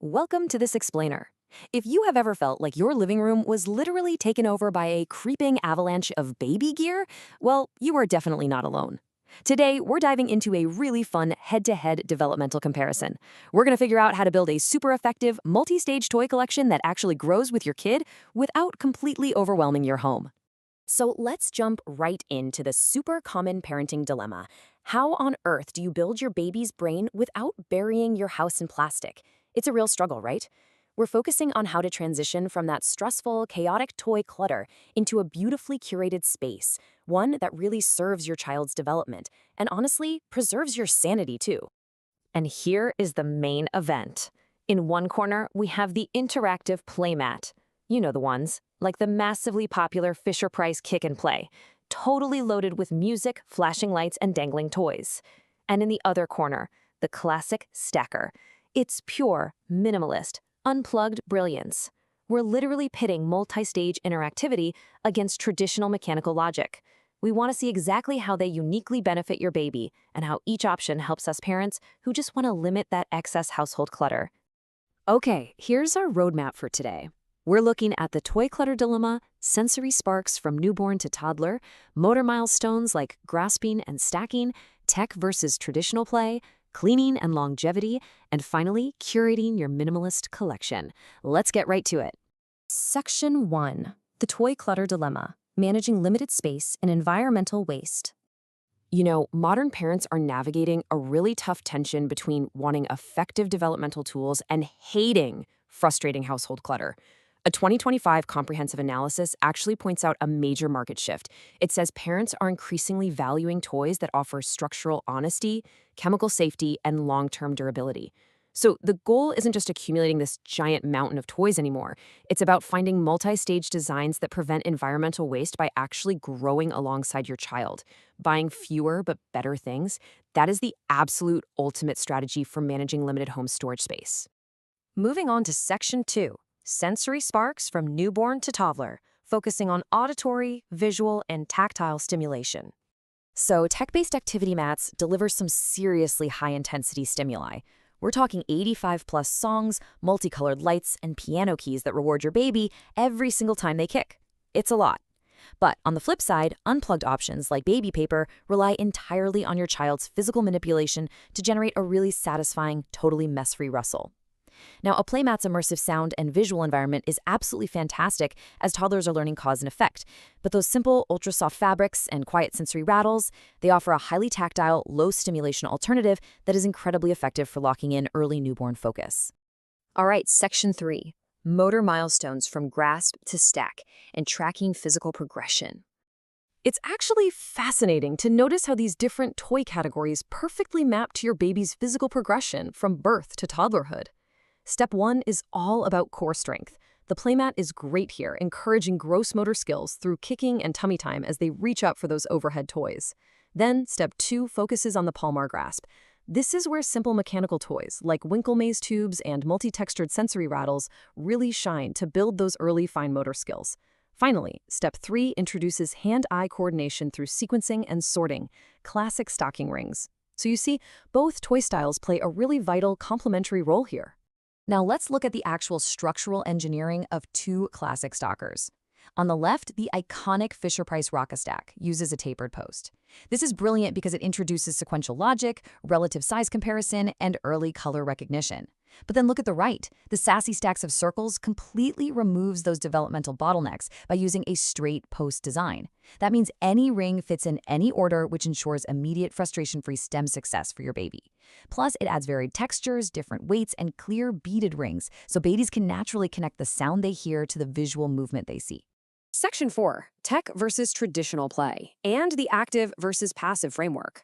Welcome to this explainer. If you have ever felt like your living room was literally taken over by a creeping avalanche of baby gear, well, you are definitely not alone. Today, we're diving into a really fun head-to-head developmental comparison. We're going to figure out how to build a super effective, multi-stage toy collection that actually grows with your kid without completely overwhelming your home. So let's jump right into the super common parenting dilemma. How on earth do you build your baby's brain without burying your house in plastic? It's a real struggle, right? We're focusing on how to transition from that stressful, chaotic toy clutter into a beautifully curated space, one that really serves your child's development and honestly preserves your sanity too. And here is the main event. In one corner, we have the interactive playmat. You know the ones, like the massively popular Fisher-Price Kick and Play, totally loaded with music, flashing lights, and dangling toys. And in the other corner, the classic stacker. It's pure, minimalist, unplugged brilliance. We're literally pitting multi-stage interactivity against traditional mechanical logic. We want to see exactly how they uniquely benefit your baby and how each option helps us parents who just want to limit that excess household clutter. Okay, here's our roadmap for today. We're looking at the toy clutter dilemma, sensory sparks from newborn to toddler, motor milestones like grasping and stacking, tech versus traditional play, cleaning and longevity, and finally, curating your minimalist collection. Let's get right to it. Section 1. The Toy Clutter Dilemma, Managing Limited Space and Environmental Waste. You know, modern parents are navigating a really tough tension between wanting effective developmental tools and hating frustrating household clutter. A 2025 comprehensive analysis actually points out a major market shift. It says parents are increasingly valuing toys that offer structural honesty, chemical safety, and long-term durability. So the goal isn't just accumulating this giant mountain of toys anymore. It's about finding multi-stage designs that prevent environmental waste by actually growing alongside your child. Buying fewer but better things, that is the absolute ultimate strategy for managing limited home storage space. Moving on to Section 2. Sensory sparks from newborn to toddler, focusing on auditory, visual, and tactile stimulation. So tech-based activity mats deliver some seriously high-intensity stimuli. We're talking 85-plus songs, multicolored lights, and piano keys that reward your baby every single time they kick. It's a lot. But on the flip side, unplugged options like baby paper rely entirely on your child's physical manipulation to generate a really satisfying, totally mess-free rustle. Now, a playmat's immersive sound and visual environment is absolutely fantastic as toddlers are learning cause and effect. But those simple, ultra-soft fabrics and quiet sensory rattles, they offer a highly tactile, low-stimulation alternative that is incredibly effective for locking in early newborn focus. All right, Section 3. Motor milestones from grasp to stack and tracking physical progression. It's actually fascinating to notice how these different toy categories perfectly map to your baby's physical progression from birth to toddlerhood. Step 1 is all about core strength. The playmat is great here, encouraging gross motor skills through kicking and tummy time as they reach up for those overhead toys. Then, Step 2 focuses on the palmar grasp. This is where simple mechanical toys, like Winkle maze tubes and multi-textured sensory rattles, really shine to build those early fine motor skills. Finally, Step 3 introduces hand-eye coordination through sequencing and sorting, classic stocking rings. So you see, both toy styles play a really vital complementary role here. Now let's look at the actual structural engineering of two classic stockers. On the left, the iconic Fisher-Price Rock-A-Stack uses a tapered post. This is brilliant because it introduces sequential logic, relative size comparison, and early color recognition. But then look at the right. The sassy stacks of circles completely removes those developmental bottlenecks by using a straight post design. That means any ring fits in any order, which ensures immediate frustration-free STEM success for your baby. Plus, it adds varied textures, different weights, and clear beaded rings, so babies can naturally connect the sound they hear to the visual movement they see. Section 4. Tech versus traditional play, and the active versus passive framework.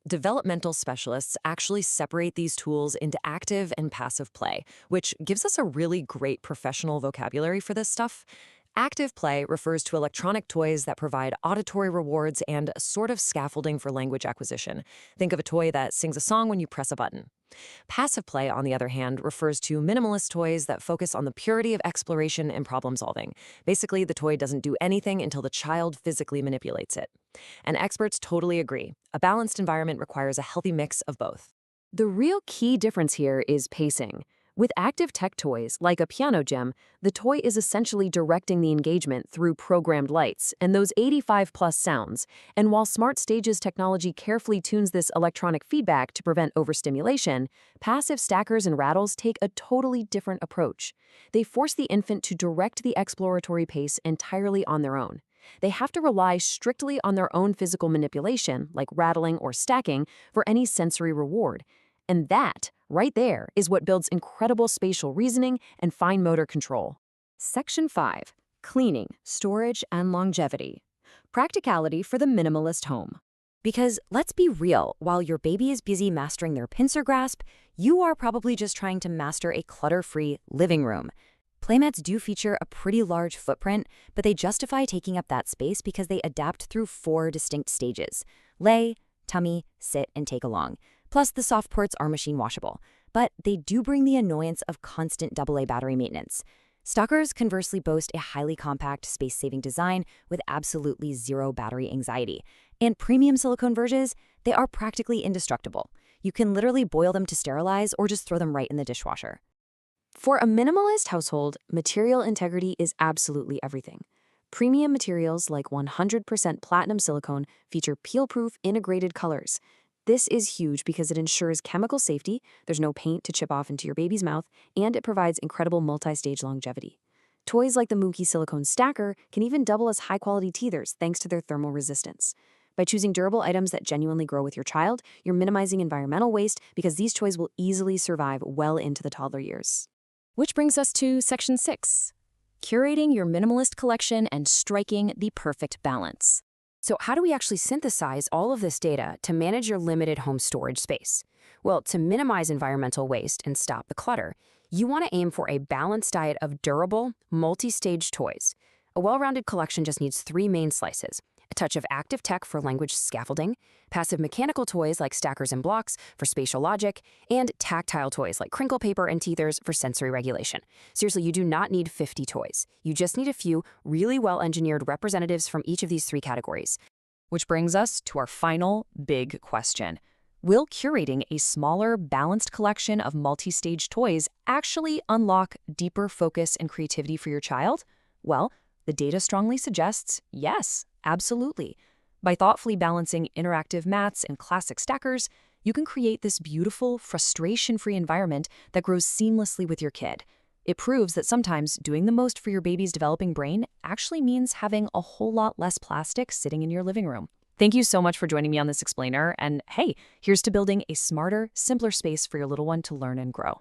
Developmental specialists actually separate these tools into active and passive play, which gives us a really great professional vocabulary for this stuff. Active play refers to electronic toys that provide auditory rewards and a sort of scaffolding for language acquisition. Think of a toy that sings a song when you press a button. Passive play, on the other hand, refers to minimalist toys that focus on the purity of exploration and problem solving. Basically, the toy doesn't do anything until the child physically manipulates it. And experts totally agree. A balanced environment requires a healthy mix of both. The real key difference here is pacing. With active tech toys, like a piano gem, the toy is essentially directing the engagement through programmed lights and those 85-plus sounds. And while Smart Stages technology carefully tunes this electronic feedback to prevent overstimulation, passive stackers and rattles take a totally different approach. They force the infant to direct the exploratory pace entirely on their own. They have to rely strictly on their own physical manipulation, like rattling or stacking, for any sensory reward. And that, right there, is what builds incredible spatial reasoning and fine motor control. Section 5. Cleaning, storage, and longevity. Practicality for the minimalist home. Because let's be real, while your baby is busy mastering their pincer grasp, you are probably just trying to master a clutter-free living room. Playmats do feature a pretty large footprint, but they justify taking up that space because they adapt through 4 distinct stages: lay, tummy, sit, and take along. Plus, the soft ports are machine washable, but they do bring the annoyance of constant AA battery maintenance. Stalkers conversely boast a highly compact, space-saving design with absolutely zero battery anxiety. And premium silicone versions, they are practically indestructible. You can literally boil them to sterilize or just throw them right in the dishwasher. For a minimalist household, material integrity is absolutely everything. Premium materials like 100% platinum silicone feature peel-proof integrated colors. This is huge because it ensures chemical safety, there's no paint to chip off into your baby's mouth, and it provides incredible multi-stage longevity. Toys like the Mookie silicone stacker can even double as high-quality teethers thanks to their thermal resistance. By choosing durable items that genuinely grow with your child, you're minimizing environmental waste because these toys will easily survive well into the toddler years. Which brings us to Section 6, curating your minimalist collection and striking the perfect balance. So how do we actually synthesize all of this data to manage your limited home storage space? Well, to minimize environmental waste and stop the clutter, you want to aim for a balanced diet of durable, multi-stage toys. A well-rounded collection just needs 3 main slices: a touch of active tech for language scaffolding, passive mechanical toys like stackers and blocks for spatial logic, and tactile toys like crinkle paper and teethers for sensory regulation. Seriously, you do not need 50 toys. You just need a few really well-engineered representatives from each of these 3 categories. Which brings us to our final big question. Will curating a smaller, balanced collection of multi-stage toys actually unlock deeper focus and creativity for your child? Well, the data strongly suggests yes. Absolutely. By thoughtfully balancing interactive mats and classic stackers, you can create this beautiful, frustration-free environment that grows seamlessly with your kid. It proves that sometimes doing the most for your baby's developing brain actually means having a whole lot less plastic sitting in your living room. Thank you so much for joining me on this explainer, and hey, here's to building a smarter, simpler space for your little one to learn and grow.